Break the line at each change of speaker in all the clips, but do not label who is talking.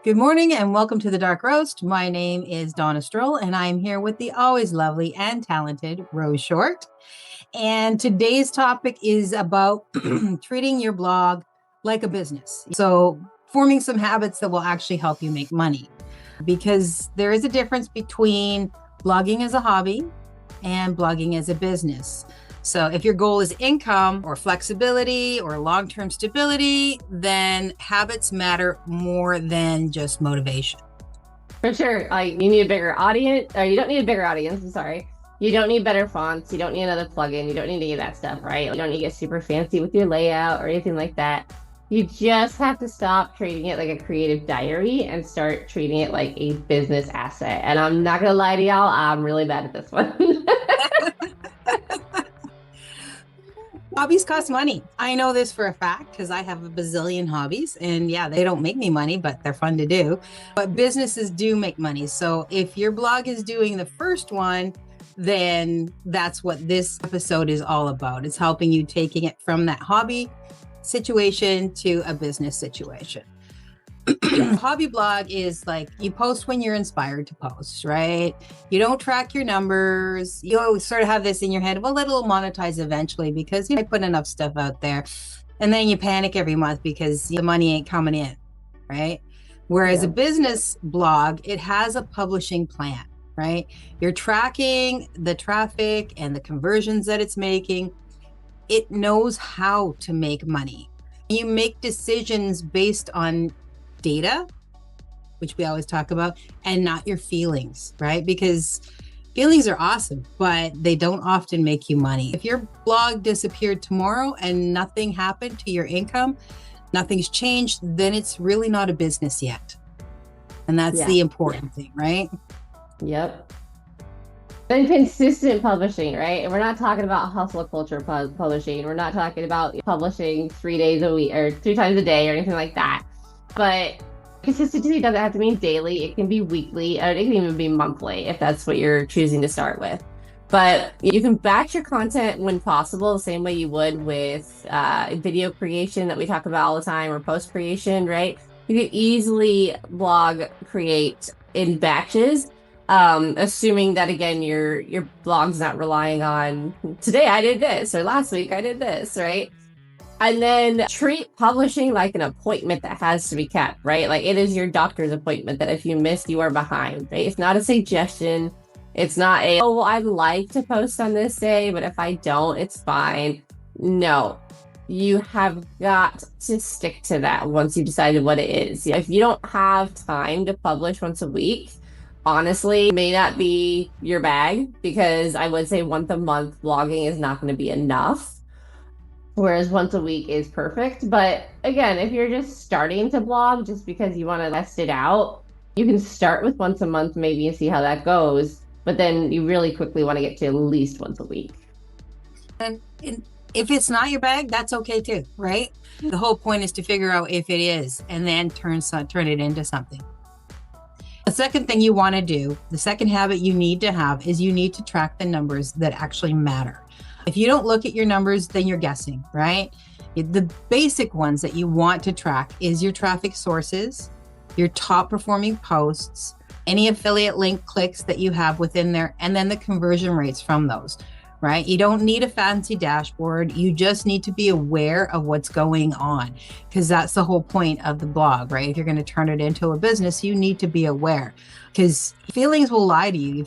Good morning and welcome to the Dark Roast. My name is Donna Stroll and I'm here with the always lovely and talented Rose Short. And today's topic is about treating your blog like a business. So forming some habits that will actually help you make money, because there is a difference between blogging as a hobby and blogging as a business. So if your goal is income or flexibility or long-term stability, then habits matter more than just motivation.
For sure. Like, you need a bigger audience, or you don't need a bigger audience, I'm sorry. You don't need better fonts. You don't need another plugin. You don't need any of that stuff, right? You don't need to get super fancy with your layout or anything like that. You just have to stop treating it like a creative diary and start treating it like a business asset. And I'm not going to lie to y'all, I'm really bad at this one.
Hobbies cost money. I know this for a fact because I have a bazillion hobbies, and yeah, they don't make me money, but they're fun to do. But businesses do make money. So if your blog is doing the first one, then that's what this episode is all about. It's helping you taking it from that hobby situation to a business situation. Hobby blog is like you post when you're inspired to post, right? You don't track your numbers. You always sort of have this in your head, well, it'll monetize eventually because I put enough stuff out there. And then you panic every month because the money ain't coming in, right? Whereas a business blog, it has a publishing plan, right? You're tracking the traffic and the conversions that it's making. It knows how to make money. You make decisions based on data, which we always talk about, and not your feelings, right? Because feelings are awesome, but they don't often make you money. If your blog disappeared tomorrow and nothing happened to your income, nothing's changed, then it's really not a business yet. And that's the important thing, right?
Yep. And consistent publishing, right? And we're not talking about hustle culture publishing. We're not talking about publishing 3 days a week or 3 times a day or anything like that. But consistency doesn't have to mean daily. It can be weekly, or it can even be monthly if that's what you're choosing to start with. But you can batch your content when possible, the same way you would with video creation that we talk about all the time, or post creation, right? You can easily blog create in batches, assuming that, again, your blog's not relying on today I did this or last week I did this, right? And then treat publishing like an appointment that has to be kept, right? Like it is your doctor's appointment that if you miss, you are behind, right? It's not a suggestion. It's not a, oh, well, I'd like to post on this day, but if I don't, it's fine. No, you have got to stick to that once you've decided what it is. If you don't have time to publish once a week, honestly, it may not be your bag, because I would say once a month blogging is not going to be enough. Whereas once a week is perfect. But again, if you're just starting to blog just because you want to test it out, you can start with once a month maybe and see how that goes. But then you really quickly want to get to at least once a week.
And if it's not your bag, that's okay too, right? The whole point is to figure out if it is and then turn it into something. The second thing you want to do, the second habit you need to have, is you need to track the numbers that actually matter. If you don't look at your numbers, then you're guessing, right? The basic ones that you want to track is your traffic sources, your top performing posts, any affiliate link clicks that you have within there, and then the conversion rates from those, right? You don't need a fancy dashboard. You just need to be aware of what's going on, because that's the whole point of the blog, right? If you're going to turn it into a business, you need to be aware, because feelings will lie to you.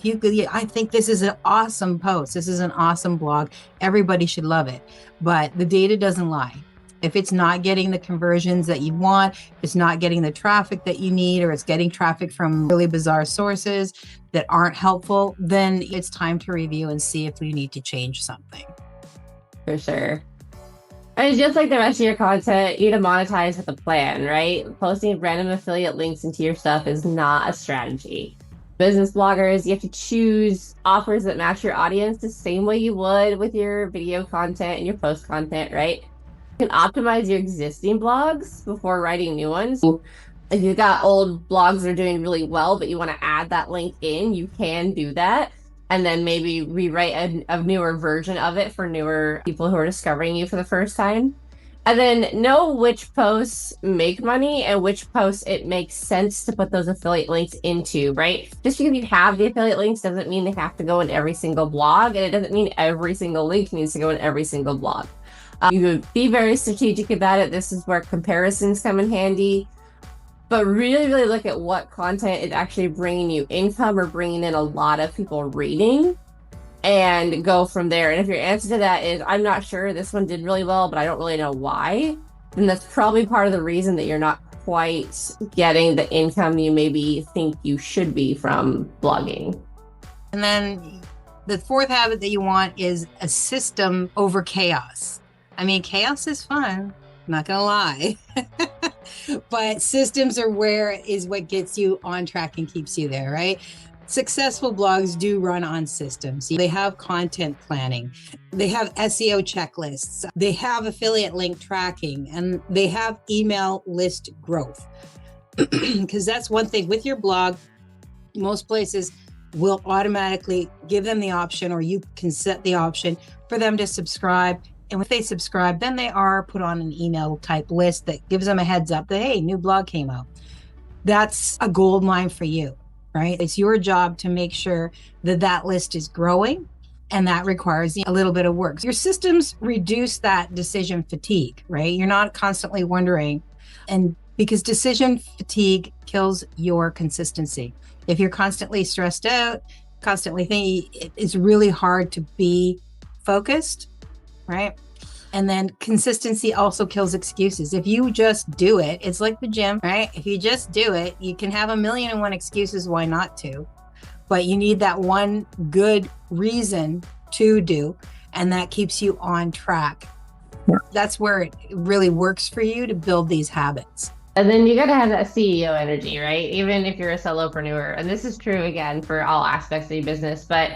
I think this is an awesome post. This is an awesome blog. Everybody should love it. But the data doesn't lie. If it's not getting the conversions that you want, if it's not getting the traffic that you need, or it's getting traffic from really bizarre sources that aren't helpful, then it's time to review and see if we need to change something.
For sure. And just like the rest of your content, you need to monetize with a plan, right? Posting random affiliate links into your stuff is not a strategy. Business bloggers, you have to choose offers that match your audience the same way you would with your video content and your post content, right? You can optimize your existing blogs before writing new ones. If you've got old blogs that are doing really well, but you want to add that link in, you can do that. And then maybe rewrite a newer version of it for newer people who are discovering you for the first time. And then know which posts make money and which posts it makes sense to put those affiliate links into, right? Just because you have the affiliate links doesn't mean they have to go in every single blog, and it doesn't mean every single link needs to go in every single blog. You be very strategic about it. This is where comparisons come in handy. But really, really look at what content is actually bringing you income or bringing in a lot of people reading, and go from there. And if your answer to that is, I'm not sure, this one did really well, but I don't really know why, then that's probably part of the reason that you're not quite getting the income you maybe think you should be from blogging.
And then the fourth habit that you want is a system over chaos. I mean, chaos is fun, I'm not gonna lie. But systems are what gets you on track and keeps you there, right? Successful blogs do run on systems. They have content planning, they have SEO checklists, they have affiliate link tracking, and they have email list growth. Because that's one thing with your blog, most places will automatically give them the option, or you can set the option for them to subscribe. And if they subscribe, then they are put on an email type list that gives them a heads up that, hey, new blog came out. That's a gold mine for you, right? It's your job to make sure that that list is growing, and that requires a little bit of work. Your systems reduce that decision fatigue, right? You're not constantly wondering, and because decision fatigue kills your consistency. If you're constantly stressed out, constantly thinking, it's really hard to be focused, right? And then consistency also kills excuses. If you just do it, it's like the gym, right? If you just do it, you can have 1,000,001 excuses why not to, but you need that one good reason to do, and that keeps you on track. That's where it really works for you to build these habits.
And then you got to have that CEO energy, right? Even if you're a solopreneur. And this is true, again, for all aspects of your business, but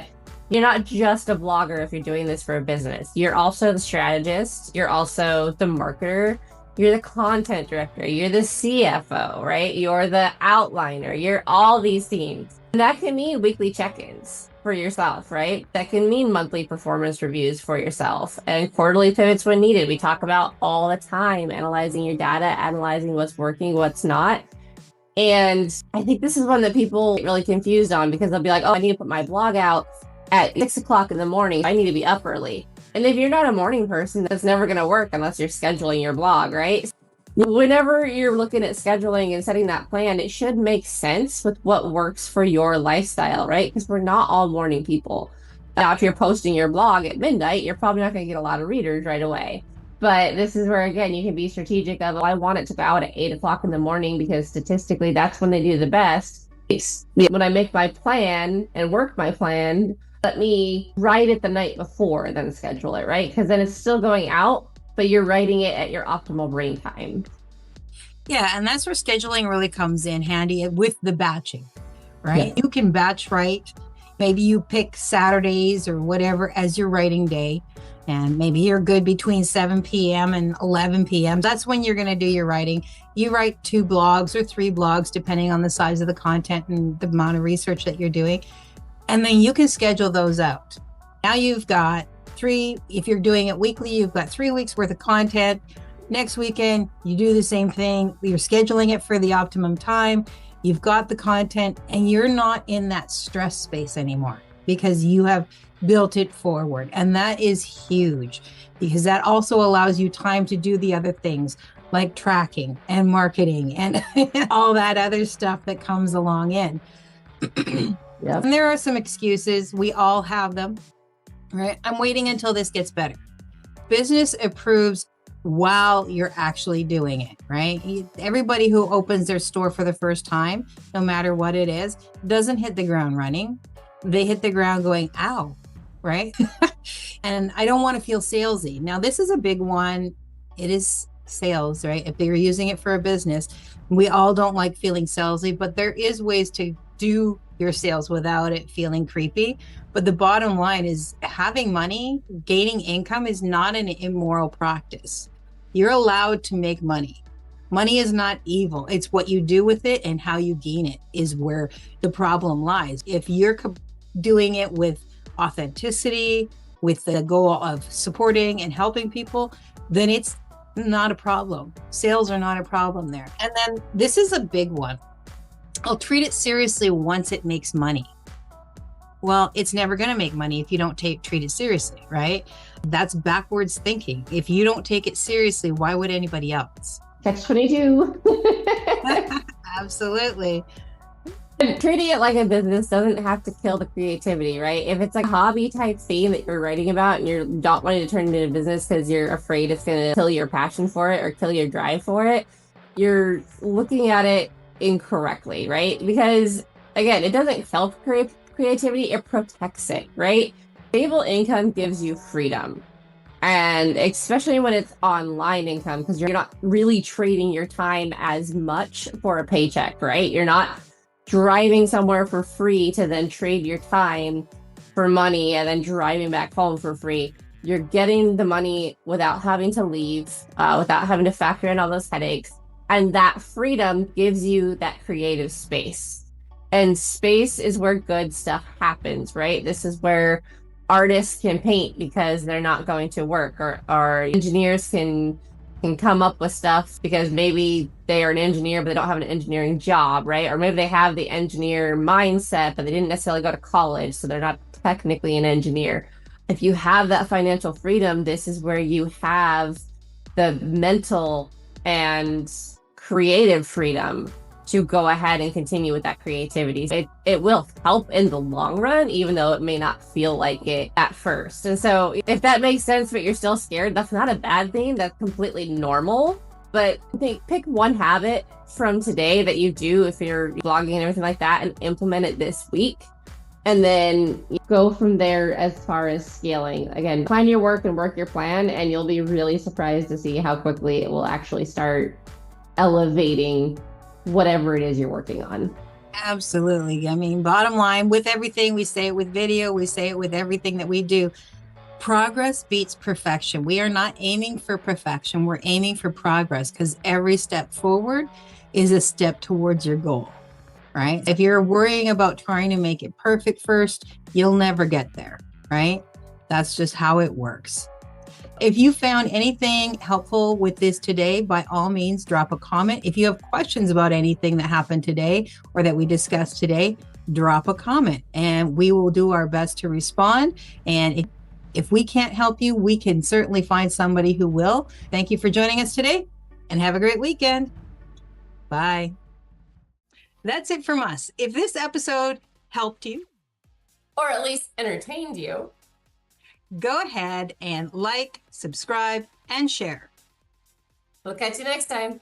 you're not just a blogger if you're doing this for a business. You're also the strategist. You're also the marketer. You're the content director. You're the CFO, right? You're the outliner. You're all these things. And that can mean weekly check-ins for yourself, right? That can mean monthly performance reviews for yourself and quarterly pivots when needed. We talk about all the time, analyzing your data, analyzing what's working, what's not. And I think this is one that people get really confused on, because they'll be like, oh, I need to put my blog out at 6 o'clock in the morning. I need to be up early. And if you're not a morning person, that's never going to work unless you're scheduling your blog, right? Whenever you're looking at scheduling and setting that plan, it should make sense with what works for your lifestyle, right? Because we're not all morning people. Now, if you're posting your blog at midnight, you're probably not going to get a lot of readers right away. But this is where, again, you can be strategic of, I want it to go out at 8 o'clock in the morning because statistically that's when they do the best. When I make my plan and work my plan, let me write it the night before, then schedule it, right? Because then it's still going out, but you're writing it at your optimal brain time.
Yeah, and that's where scheduling really comes in handy with the batching, right? Yeah. You can batch write. Maybe you pick Saturdays or whatever as your writing day, and maybe you're good between 7 p.m. and 11 p.m. That's when you're going to do your writing. You write 2 blogs or 3 blogs, depending on the size of the content and the amount of research that you're doing. And then you can schedule those out. Now you've got 3, if you're doing it weekly, you've got 3 weeks worth of content. Next weekend, you do the same thing. You're scheduling it for the optimum time. You've got the content, and you're not in that stress space anymore because you have built it forward. And that is huge, because that also allows you time to do the other things like tracking and marketing and all that other stuff that comes along in. Yep. And there are some excuses. We all have them, right? I'm waiting until this gets better. Business improves while you're actually doing it, right? Everybody who opens their store for the first time, no matter what it is, doesn't hit the ground running. They hit the ground going, ow, right? And I don't want to feel salesy. Now, this is a big one. It is sales, right? If you're using it for a business, we all don't like feeling salesy, but there is ways to do your sales without it feeling creepy. But the bottom line is, having money, gaining income is not an immoral practice. You're allowed to make money. Money is not evil. It's what you do with it and how you gain it is where the problem lies. If you're doing it with authenticity, with the goal of supporting and helping people, then it's Not a problem. Sales are not a problem there. And then this is a big one. I'll treat it seriously once it makes money. Well, it's never going to make money if you don't treat it seriously, right? That's backwards thinking. If you don't take it seriously, why would anybody else?
Catch-22.
Absolutely.
Treating it like a business doesn't have to kill the creativity, right? If it's a hobby type thing that you're writing about and you're not wanting to turn it into a business because you're afraid it's going to kill your passion for it or kill your drive for it, you're looking at it incorrectly, right? Because again, it doesn't help creativity, it protects it, right? Stable income gives you freedom. And especially when it's online income, because you're not really trading your time as much for a paycheck, right? You're not driving somewhere for free to then trade your time for money and then driving back home for free. You're getting the money without having to leave, without having to factor in all those headaches. And that freedom gives you that creative space. And space is where good stuff happens, right? This is where artists can paint because they're not going to work, or engineers can come up with stuff because maybe they are an engineer but they don't have an engineering job, right? Or maybe they have the engineer mindset but they didn't necessarily go to college, so they're not technically an engineer. If you have that financial freedom, this is where you have the mental and creative freedom to go ahead and continue with that creativity. It will help in the long run, even though it may not feel like it at first. And so if that makes sense, but you're still scared, that's not a bad thing. That's completely normal. But pick one habit from today that you do if you're blogging and everything like that and implement it this week. And then go from there as far as scaling. Again, plan your work and work your plan, and you'll be really surprised to see how quickly it will actually start elevating whatever it is you're working on.
Absolutely. I mean, bottom line, with everything, we say it with video, we say it with everything that we do. Progress beats perfection. We are not aiming for perfection. We're aiming for progress, because every step forward is a step towards your goal, right? If you're worrying about trying to make it perfect first, you'll never get there, right? That's just how it works. If you found anything helpful with this today, by all means, drop a comment. If you have questions about anything that happened today or that we discussed today, drop a comment and we will do our best to respond. And if we can't help you, we can certainly find somebody who will. Thank you for joining us today and have a great weekend. Bye. That's it from us. If this episode helped you,
or at least entertained you,
go ahead and like, subscribe, and share.
We'll catch you next time.